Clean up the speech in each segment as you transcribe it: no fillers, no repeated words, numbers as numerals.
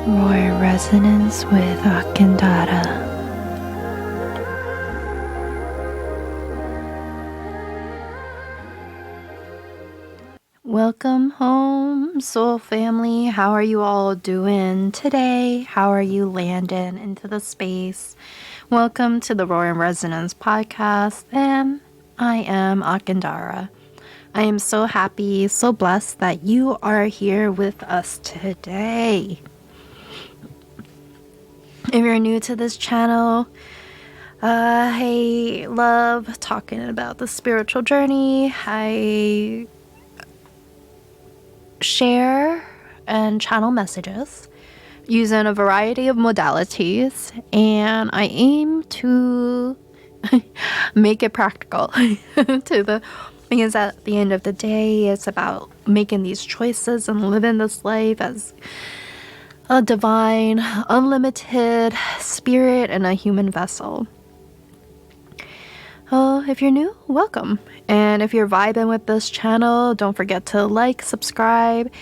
Roar Resonance with Akanda Ra. Welcome home, soul family. How are you all doing today? How are you landing into the space? Welcome to the Roar Resonance podcast, and I am Akanda Ra. I am so happy, so blessed that you are here with us today. If you're new to this channel, I love talking about the spiritual journey. I share and channel messages using a variety of modalities, and I aim to make it practical because at the end of the day, it's about making these choices and living this life as a divine, unlimited spirit and a human vessel. If you're new, welcome. And if you're vibing with this channel, don't forget to like, subscribe,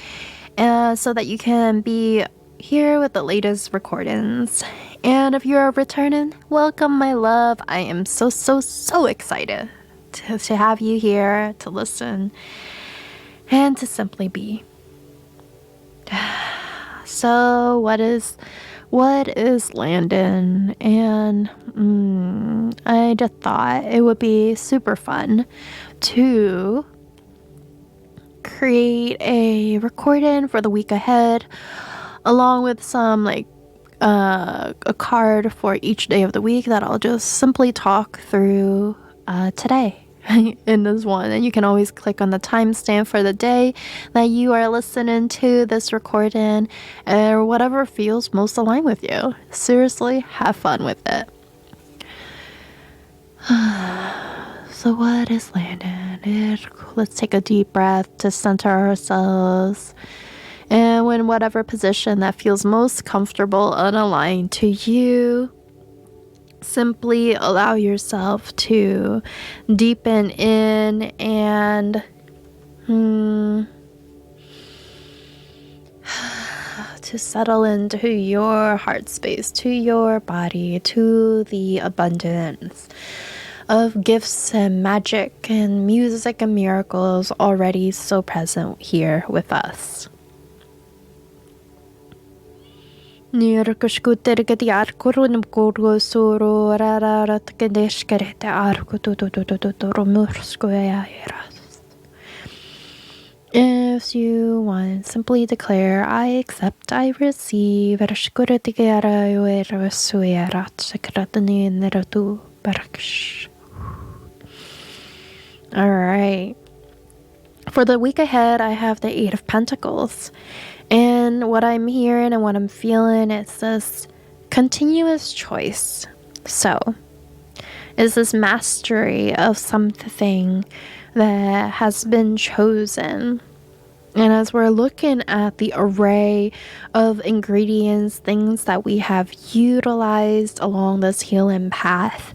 so that you can be here with the latest recordings. And if you're returning, welcome, my love. I am so excited to have you here, to listen, and to simply be. So what is Landon? And I just thought it would be super fun to create a recording for the week ahead, along with some a card for each day of the week that I'll just simply talk through today. In this one, and you can always click on the timestamp for the day that you are listening to this recording, or whatever feels most aligned with you. Seriously, have fun with it. So what is landing? Let's take a deep breath to center ourselves, and in whatever position that feels most comfortable and aligned to you, simply allow yourself to deepen in and to settle into your heart space, to your body, to the abundance of gifts and magic and music and miracles already so present here with us. Let's take a deep If you want, simply declare, I accept, I receive. Alright. For the week ahead, I have the Eight of Pentacles. And what I'm hearing and what I'm feeling is this continuous choice. So, is this mastery of something that has been chosen. And as we're looking at the array of ingredients, things that we have utilized along this healing path,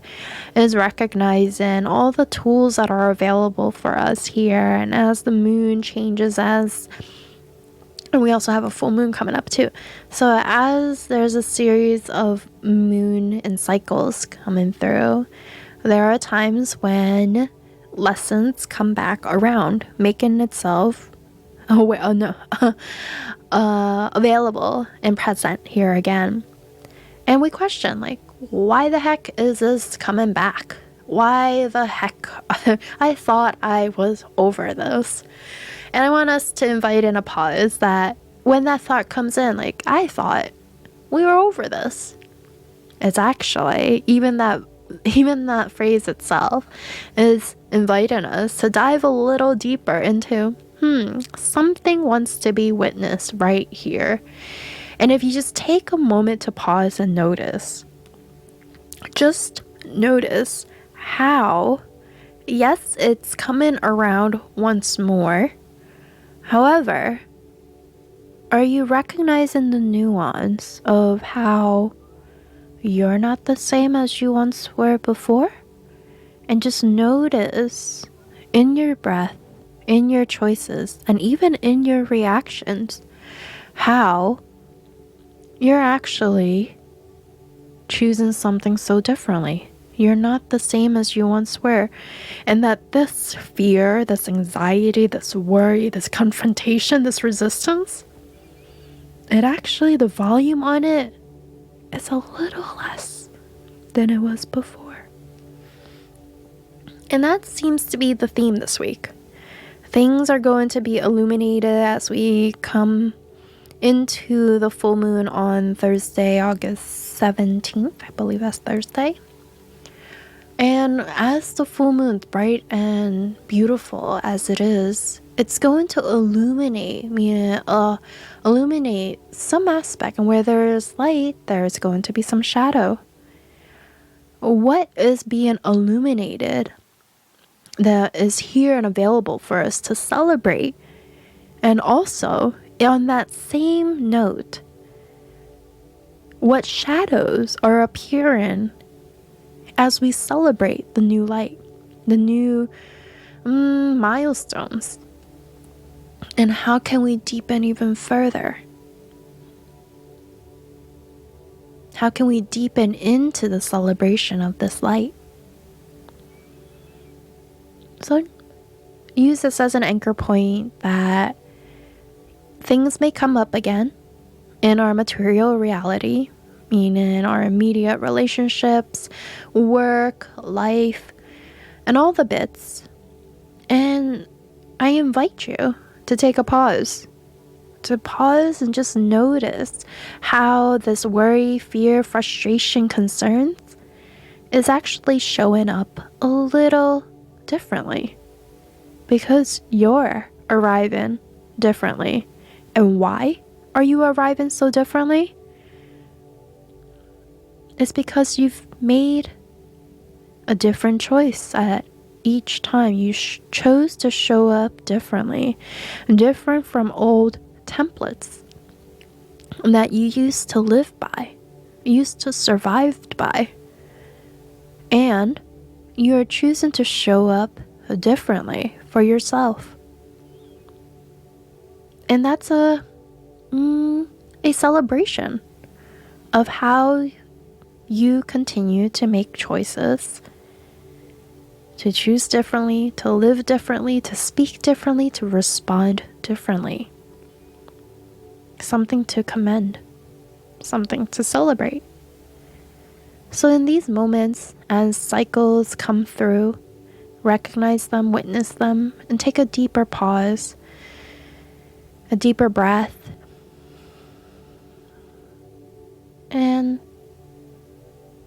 is recognizing all the tools that are available for us here. And as the moon changes, and we also have a full moon coming up too. So as there's a series of moon and cycles coming through, there are times when lessons come back around, making itself available and present here again. And we question, why the heck is this coming back? Why the heck? I thought I was over this. And I want us to invite in a pause that when that thought comes in, I thought we were over this. It's actually, even that phrase itself is inviting us to dive a little deeper into, something wants to be witnessed right here. And if you just take a moment to pause and notice, just notice how, yes, it's coming around once more. However, are you recognizing the nuance of how you're not the same as you once were before? And just notice in your breath, in your choices, and even in your reactions, how you're actually choosing something so differently. You're not the same as you once were. And that this fear, this anxiety, this worry, this confrontation, this resistance, it actually, the volume on it is a little less than it was before. And that seems to be the theme this week. Things are going to be illuminated as we come into the full moon on Thursday, August 17th. I believe that's Thursday. And as the full moon's bright and beautiful as it is, it's going to illuminate some aspect, and where there is light, there's going to be some shadow. What is being illuminated that is here and available for us to celebrate? And also, on that same note, what shadows are appearing as we celebrate the new light, the new milestones? And how can we deepen even further? How can we deepen into the celebration of this light? So use this as an anchor point that things may come up again in our material reality, meaning our immediate relationships, work, life, and all the bits. And I invite you to take a pause. To pause and just notice how this worry, fear, frustration, concerns is actually showing up a little differently. Because you're arriving differently. And why are you arriving so differently? It's because you've made a different choice at each time. You chose to show up differently, different from old templates that you used to live by, used to survive by. And you're choosing to show up differently for yourself. And that's a celebration of how you continue to make choices, to choose differently, to live differently, to speak differently, to respond differently. Something to commend, something to celebrate. So in these moments, as cycles come through, recognize them, witness them, and take a deeper pause, a deeper breath, and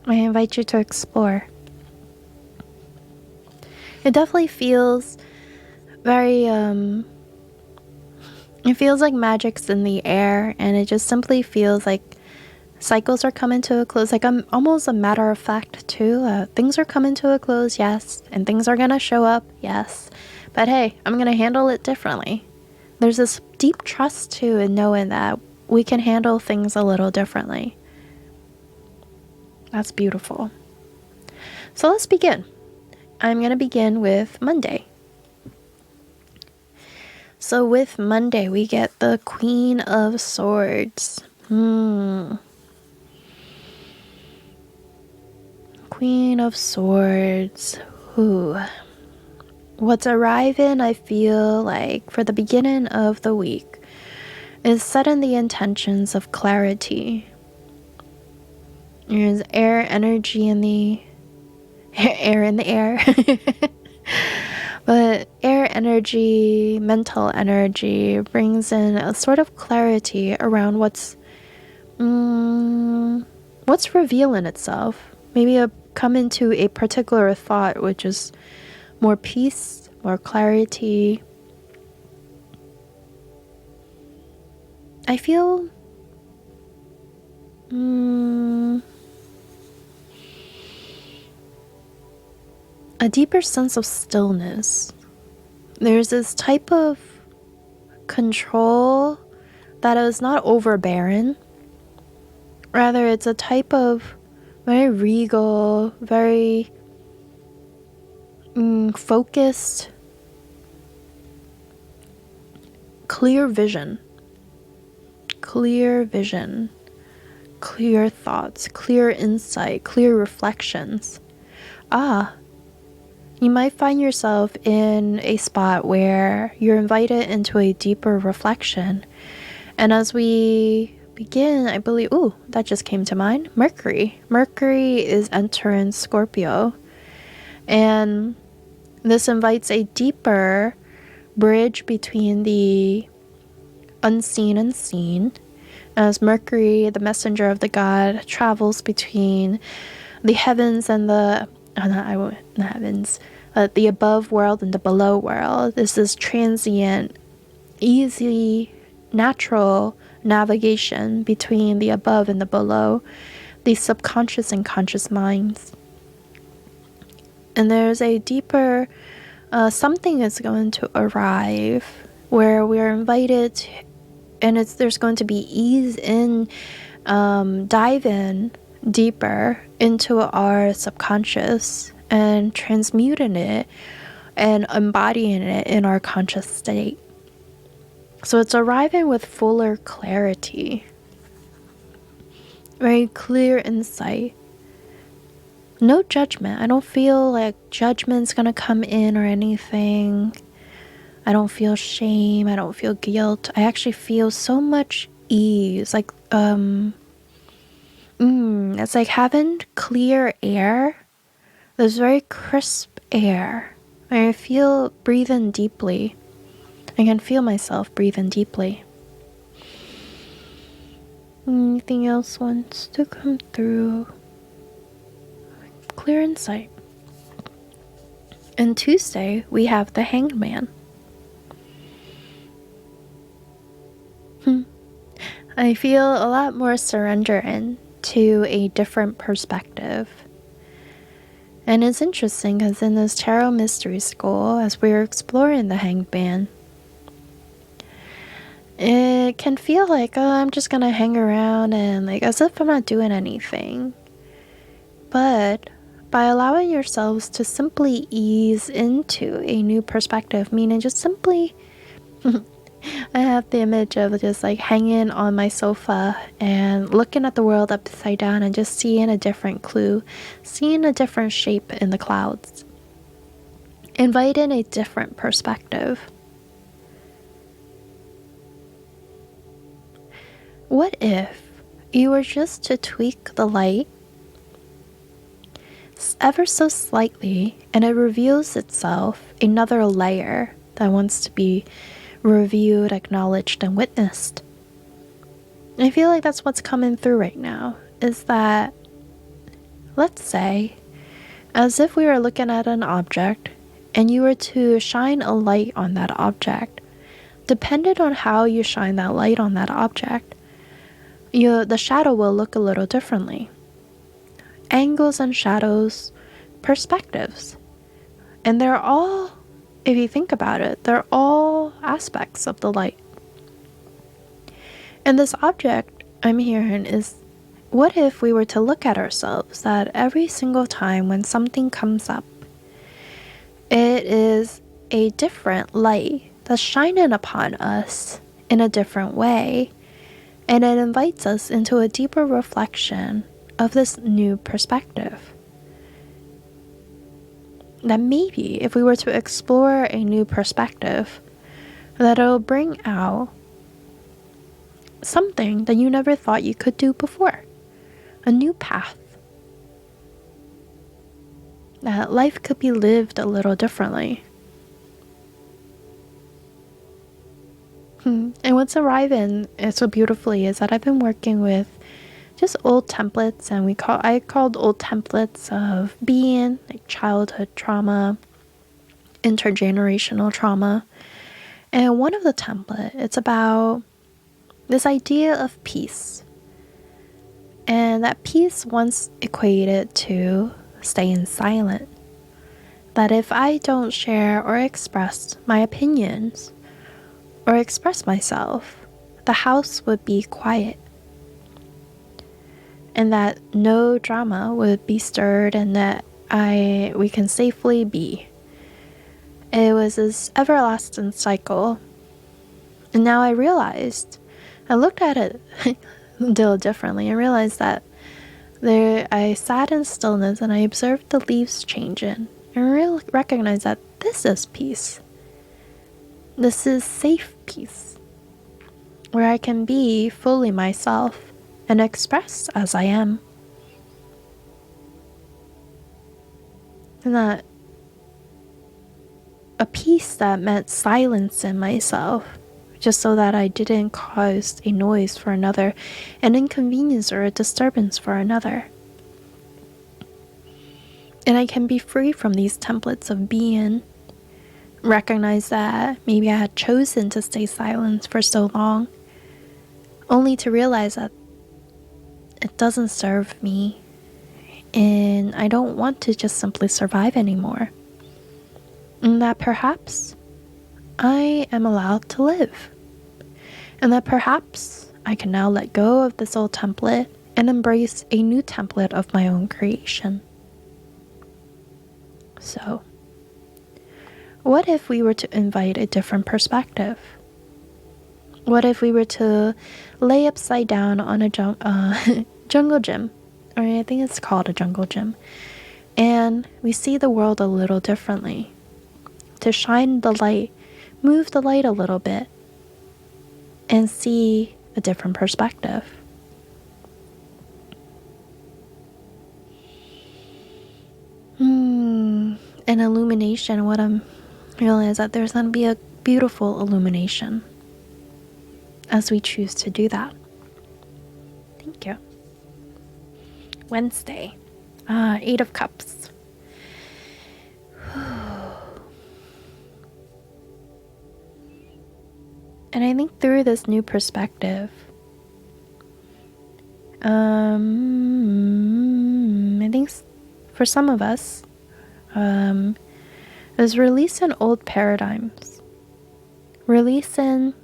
I invite you to explore. It definitely feels very, it feels like magic's in the air, and it just simply feels like cycles are coming to a close. Like I'm almost a matter of fact too. Things are coming to a close, yes, and things are gonna show up, yes. But hey, I'm gonna handle it differently. There's this deep trust too in knowing that we can handle things a little differently. That's beautiful. So let's begin. I'm gonna begin with Monday. So with Monday, we get the Queen of Swords. Queen of Swords. Ooh. What's arriving, I feel like, for the beginning of the week is setting the intentions of clarity. There's air energy in the air. But air energy, mental energy brings in a sort of clarity around what's revealing itself. Maybe come into a particular thought, which is more peace, more clarity. I feel a deeper sense of stillness. There's this type of control that is not overbearing. Rather, it's a type of very regal, very focused, clear vision. clear thoughts, clear insight, clear reflections. You might find yourself in a spot where you're invited into a deeper reflection. And as we begin, I believe, that just came to mind, Mercury. Mercury is entering Scorpio. And this invites a deeper bridge between the unseen and seen, as Mercury, the messenger of the god, travels between the heavens and the the above world and the below world. This is transient, easy, natural navigation between the above and the below, the subconscious and conscious minds. And there's a deeper something is going to arrive where we're invited, and there's going to be ease in, dive in deeper into our subconscious and transmuting it and embodying it in our conscious state. So it's arriving with fuller clarity, very clear insight. No judgment. I don't feel like judgment's gonna come in or anything. I don't feel shame. I don't feel guilt. I actually feel so much ease. Like, it's like having clear air. There's very crisp air. I feel breathing deeply. I can feel myself breathing deeply. Anything else wants to come through? Clear insight. And Tuesday, we have the Hanged Man. I feel a lot more surrendering to a different perspective. And it's interesting because in this Tarot Mystery School, as we're exploring the Hanged Man, it can feel like, I'm just gonna hang around and like as if I'm not doing anything. But by allowing yourselves to simply ease into a new perspective, meaning just simply I have the image of just like hanging on my sofa and looking at the world upside down and just seeing a different clue, seeing a different shape in the clouds, inviting a different perspective. What if you were just to tweak the light ever so slightly and it reveals itself another layer that wants to be reviewed, acknowledged, and witnessed? I feel like that's what's coming through right now, is that, let's say, as if we were looking at an object and you were to shine a light on that object. Depending on how you shine that light on that object, the shadow will look a little differently. Angles and shadows, perspectives. And they're all, if you think about it, they're all aspects of the light. And this object I'm hearing is, what if we were to look at ourselves that every single time when something comes up, it is a different light that's shining upon us in a different way, and it invites us into a deeper reflection of this new perspective. That maybe if we were to explore a new perspective, that it'll bring out something that you never thought you could do before. A new path. That life could be lived a little differently. And what's arriving so beautifully is that I've been working with just old templates, and I called old templates of being, like childhood trauma, intergenerational trauma. And one of the template, it's about this idea of peace. And that peace once equated to staying silent. That if I don't share or express my opinions or express myself, the house would be quiet. And that no drama would be stirred, and that we can safely be. It was this everlasting cycle. And now I realized, I looked at it deal differently. I realized that I sat in stillness and I observed the leaves changing and recognized that this is peace. This is safe peace, where I can be fully myself and express as I am. And that a peace that meant silence in myself, just so that I didn't cause a noise for another, an inconvenience or a disturbance for another. And I can be free from these templates of being. Recognize that maybe I had chosen to stay silent for so long, only to realize that it doesn't serve me, and I don't want to just simply survive anymore. And that perhaps I am allowed to live. And that perhaps I can now let go of this old template and embrace a new template of my own creation. So, what if we were to invite a different perspective? What if we were to lay upside down on a jungle gym, or I think it's called a jungle gym, and we see the world a little differently? To shine the light, move the light a little bit, and see a different perspective. An illumination. What I'm realizing that there's going to be a beautiful illumination as we choose to do that. Thank you. Wednesday, Eight of Cups. And I think through this new perspective, I think for some of us, is releasing old paradigms, releasing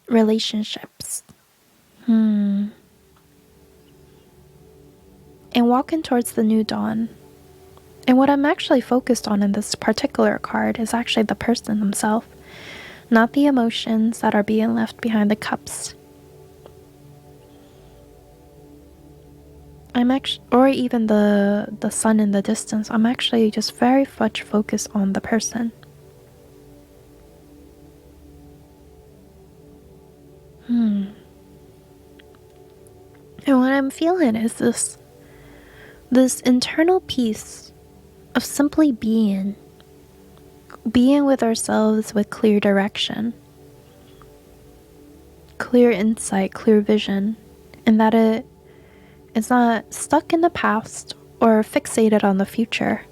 relationships, and walking towards the new dawn. And what I'm actually focused on in this particular card is actually the person themselves, not the emotions that are being left behind the cups. Or even the sun in the distance. I'm actually just very much focused on the person. And what I'm feeling is this internal peace of simply being with ourselves with clear direction, clear insight, clear vision, and that it's not stuck in the past or fixated on the future.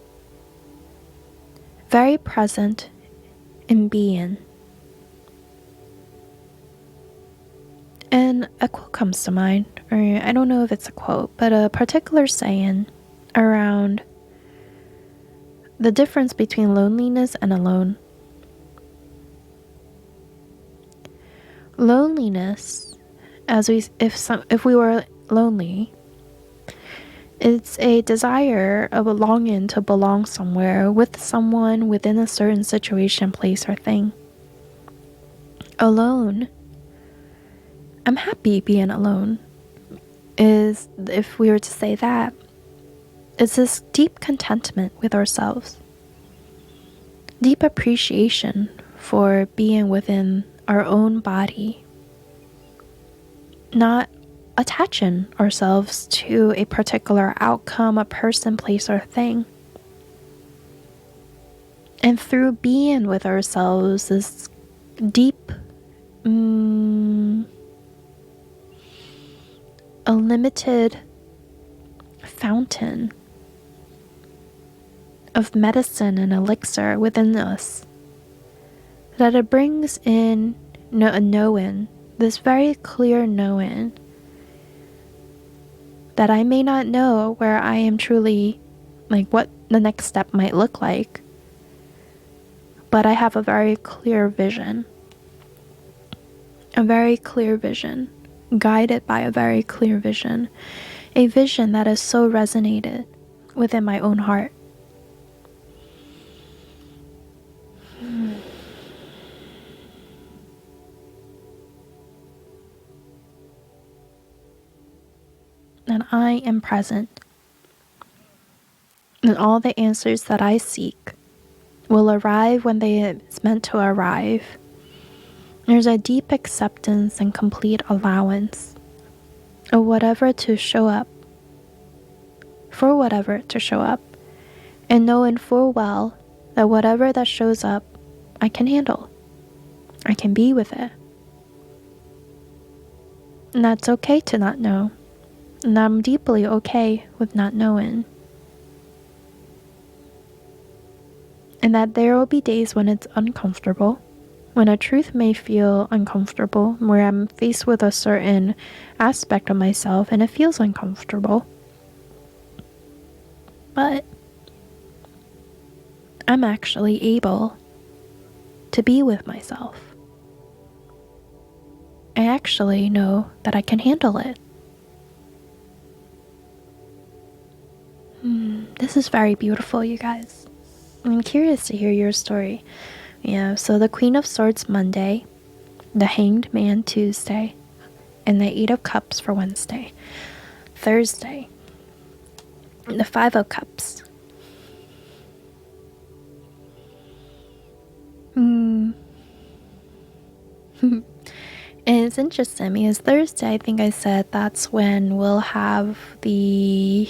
Very present in being. And a quote comes to mind, or I don't know if it's a quote, but a particular saying around the difference between loneliness and alone. Loneliness, if we were lonely, it's a desire of a longing to belong somewhere with someone within a certain situation, place, or thing. Alone, I'm happy being alone, is, if we were to say that, it's this deep contentment with ourselves, deep appreciation for being within our own body, not attaching ourselves to a particular outcome, a person, place, or thing. And through being with ourselves, this deep, unlimited fountain of medicine and elixir within us, that it brings in a knowing, this very clear knowing that I may not know where I am truly, like what the next step might look like, but I have a very clear vision, guided by a very clear vision, a vision that has so resonated within my own heart. that I am present, and all the answers that I seek will arrive when it's meant to arrive. There's a deep acceptance and complete allowance of whatever to show up, for whatever to show up, and knowing full well that whatever that shows up, I can handle. I can be with it. And that's okay to not know. And I'm deeply okay with not knowing. And that there will be days when it's uncomfortable, when a truth may feel uncomfortable, where I'm faced with a certain aspect of myself and it feels uncomfortable. But I'm actually able to be with myself. I actually know that I can handle it. This is very beautiful, you guys. I'm curious to hear your story. Yeah, so the Queen of Swords Monday, the Hanged Man Tuesday, and the Eight of Cups for Wednesday. Thursday, the Five of Cups. And it's interesting because Thursday, I think I said that's when we'll have the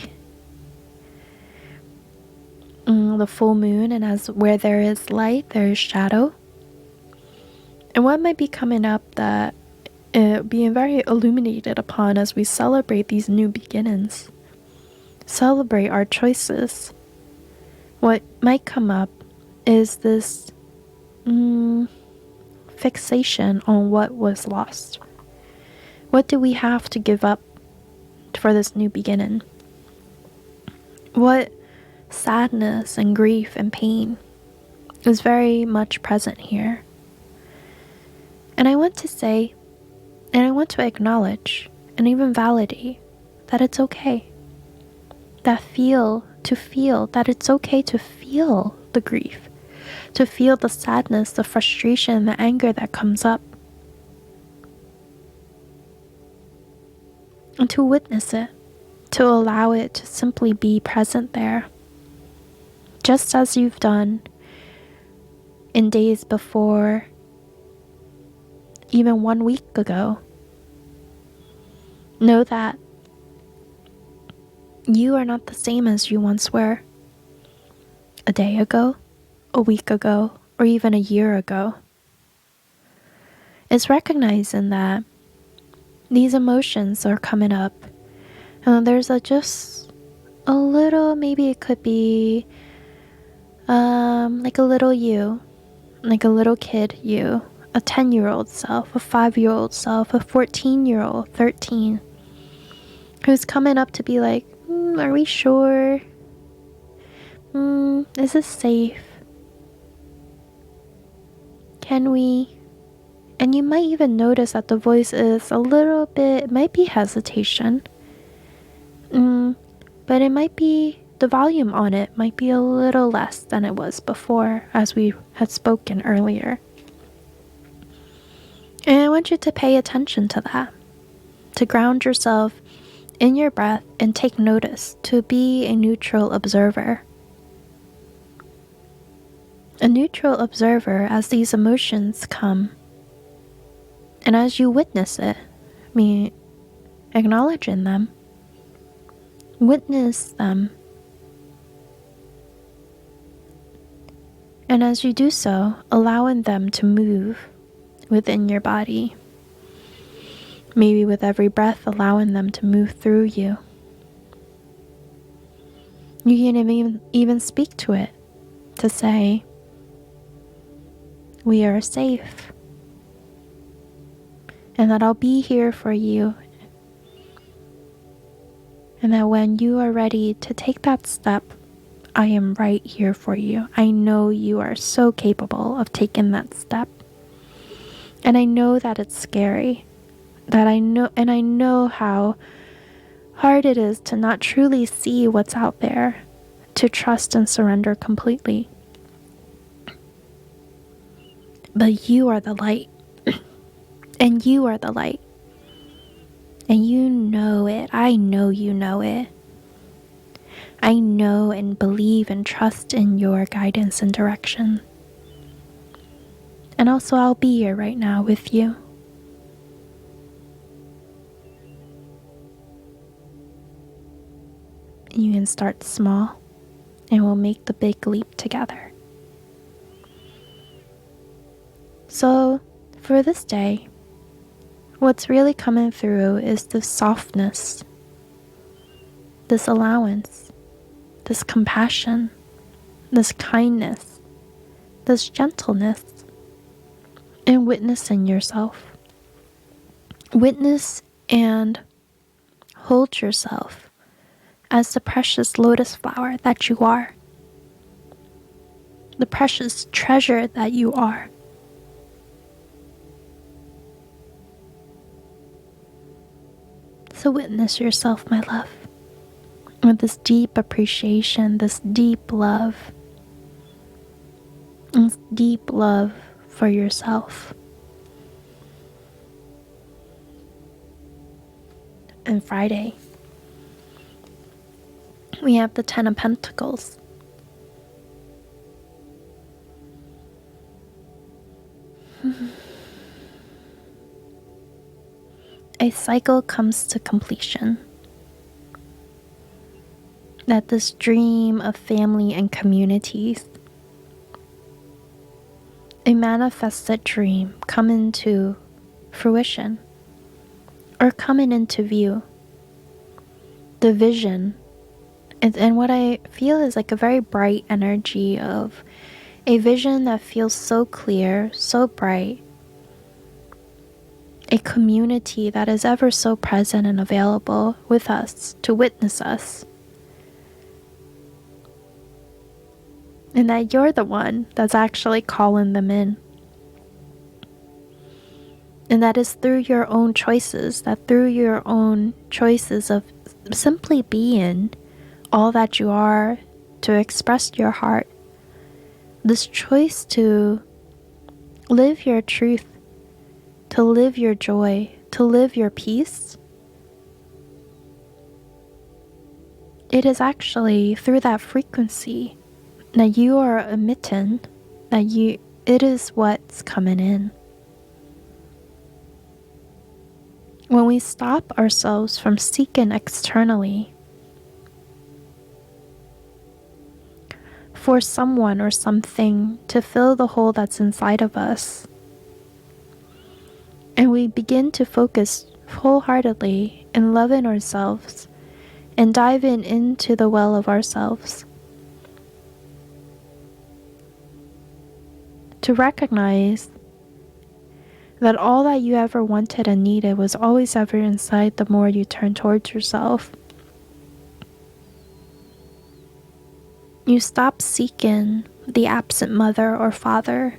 full moon, and as where there is light, there is shadow. And what might be coming up that being very illuminated upon as we celebrate these new beginnings, celebrate our choices. What might come up is this fixation on what was lost. What do we have to give up for this new beginning? What sadness and grief and pain is very much present here. And I want to say, and I want to acknowledge and even validate that it's okay. That that it's okay to feel the grief, to feel the sadness, the frustration, the anger that comes up. And to witness it, to allow it to simply be present there. Just as you've done in days before, even 1 week ago. Know that you are not the same as you once were a day ago, a week ago, or even a year ago. It's recognizing that these emotions are coming up, and there's just a little, maybe it could be like a little you, like a little kid you, a 10-year-old self, a 5-year-old self, a 14-year-old, 13, who's coming up to be like, are we sure? Is this safe? Can we? And you might even notice that the voice is a little bit, it might be hesitation. But it might be, the volume on it might be a little less than it was before, as we had spoken earlier. And I want you to pay attention to that, to ground yourself in your breath and take notice, to be a neutral observer. A neutral observer as these emotions come. And as you witness it, acknowledging them, witness them. And as you do so, allowing them to move within your body. Maybe with every breath, allowing them to move through you. You can even speak to it to say, we are safe. And that I'll be here for you. And that when you are ready to take that step, I am right here for you. I know you are so capable of taking that step. And I know that it's scary. I know how hard it is to not truly see what's out there, to trust and surrender completely. But you are the light. And you are the light. And you know it. I know you know it. I know and believe and trust in your guidance and direction. And also, I'll be here right now with you. You can start small, and we'll make the big leap together. So, for this day, what's really coming through is this softness, this allowance, this compassion, this kindness, this gentleness, and witnessing yourself. Witness and hold yourself as the precious lotus flower that you are, the precious treasure that you are. So witness yourself, my love, with this deep appreciation, this deep love, this deep love for yourself. And Friday, we have the Ten of Pentacles. A cycle comes to completion. That this dream of family and communities, a manifested dream come into fruition or coming into view. The vision, and what I feel is like a very bright energy of a vision that feels so clear, so bright. A community that is ever so present and available with us to witness us. And that you're the one that's actually calling them in. And that is through your own choices, that through your own choices of simply being all that you are, to express your heart, this choice to live your truth, to live your joy, to live your peace, it is actually through that frequency that you are emitting, it is what's coming in. When we stop ourselves from seeking externally for someone or something to fill the hole that's inside of us, and we begin to focus wholeheartedly in loving ourselves and diving into the well of ourselves, to recognize that all that you ever wanted and needed was always ever inside the more you turn towards yourself. You stop seeking the absent mother or father,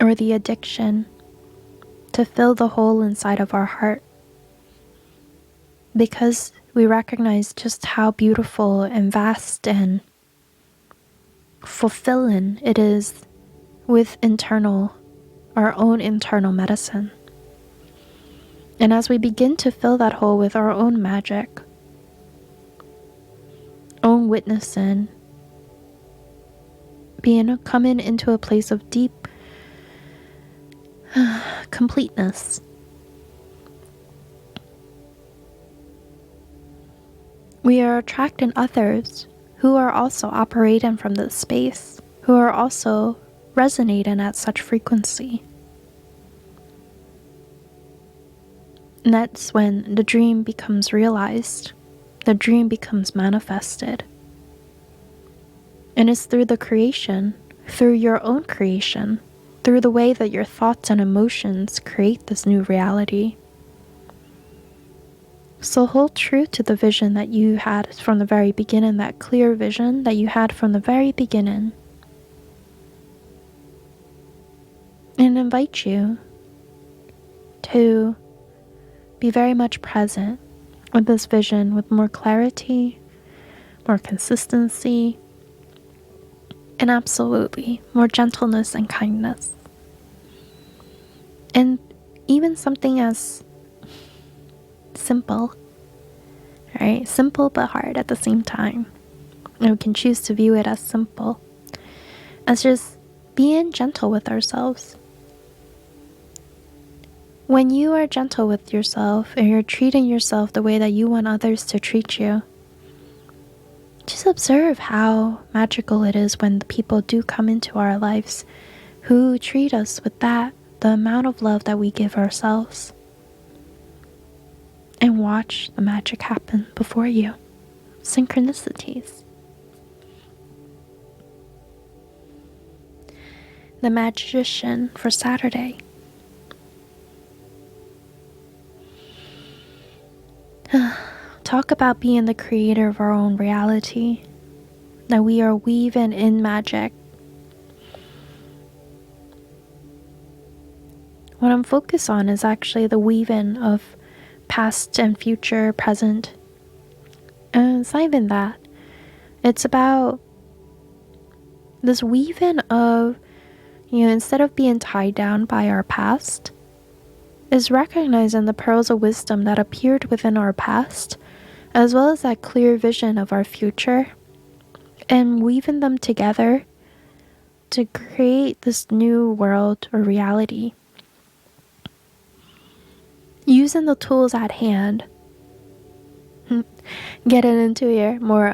or the addiction to fill the hole inside of our heart, because we recognize just how beautiful and vast and fulfilling it is with our own internal medicine. And as we begin to fill that hole with our own magic, own witnessing, coming into a place of deep completeness, we are attracting others who are also operating from this space, who are also resonating at such frequency. And that's when the dream becomes realized, the dream becomes manifested. And it's through the creation, through your own creation, through the way that your thoughts and emotions create this new reality. So hold true to the vision that you had from the very beginning, that clear vision that you had from the very beginning. And invite you to be very much present with this vision with more clarity, more consistency, and absolutely more gentleness and kindness. And even something as simple, right? Simple but hard at the same time. And we can choose to view it as simple, as just being gentle with ourselves. When you are gentle with yourself and you're treating yourself the way that you want others to treat you, just observe how magical it is when the people do come into our lives who treat us with the amount of love that we give ourselves. And watch the magic happen before you. Synchronicities. The magician for Saturday. Talk about being the creator of our own reality. That we are weaving in magic. What I'm focused on is actually the weaving of past and future, present. And it's not even that. It's about this weaving of, instead of being tied down by our past, is recognizing the pearls of wisdom that appeared within our past, as well as that clear vision of our future, and weaving them together to create this new world or reality. Using the tools at hand, getting into your more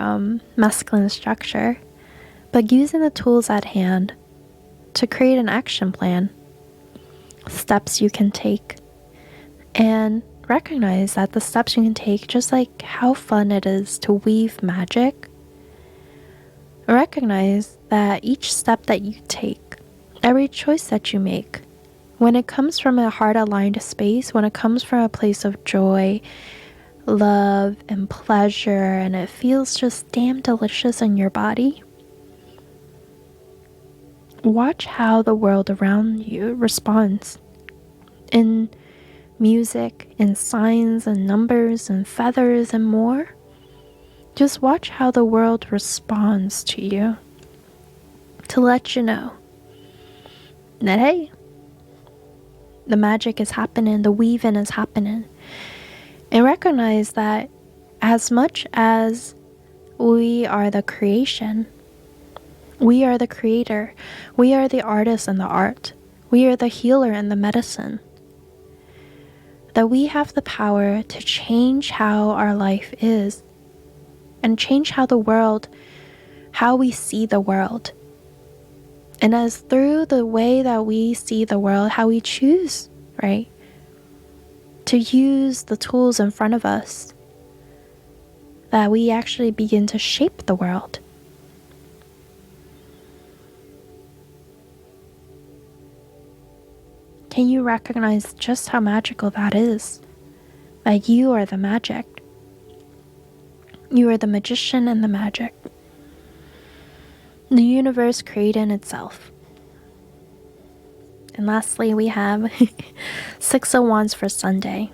masculine structure, but using the tools at hand to create an action plan, steps you can take, and recognize that the steps you can take, just like how fun it is to weave magic, recognize that each step that you take, every choice that you make, when it comes from a heart-aligned space, when it comes from a place of joy, love, and pleasure, and it feels just damn delicious in your body, watch how the world around you responds in music, in signs and numbers and feathers and more. Just watch how the world responds to you to let you know that, hey, the magic is happening, the weaving is happening. And recognize that as much as we are the creation, we are the creator, we are the artist and the art, we are the healer and the medicine, that we have the power to change how our life is and change how we see the world. And as through the way that we see the world, how we choose, right, to use the tools in front of us, that we actually begin to shape the world. Can you recognize just how magical that is? That you are the magic. You are the magician and the magic. The universe creating itself. And lastly, we have 6 of Wands for Sunday.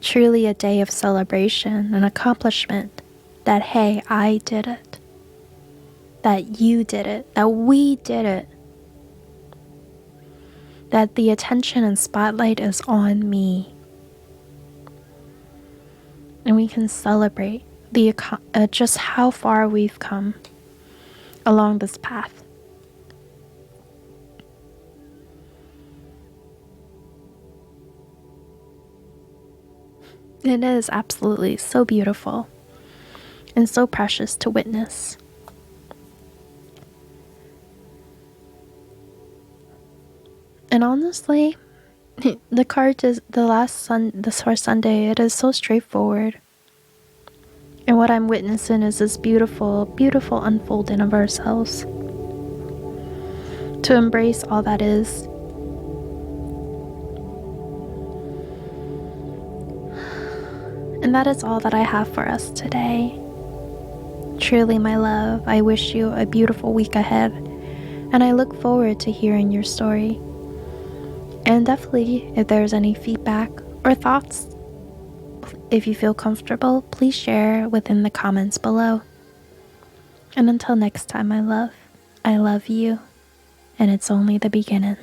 Truly a day of celebration and accomplishment. That, hey, I did it. That you did it. That we did it. That the attention and spotlight is on me. And we can celebrate just how far we've come along this path. It is absolutely so beautiful and so precious to witness. And honestly, the card is this for Sunday, it is so straightforward. And what I'm witnessing is this beautiful, beautiful unfolding of ourselves. To embrace all that is. And that is all that I have for us today. Truly, my love, I wish you a beautiful week ahead. And I look forward to hearing your story. And definitely, if there's any feedback or thoughts, if you feel comfortable, please share within the comments below. And until next time, my love, I love you, and it's only the beginning.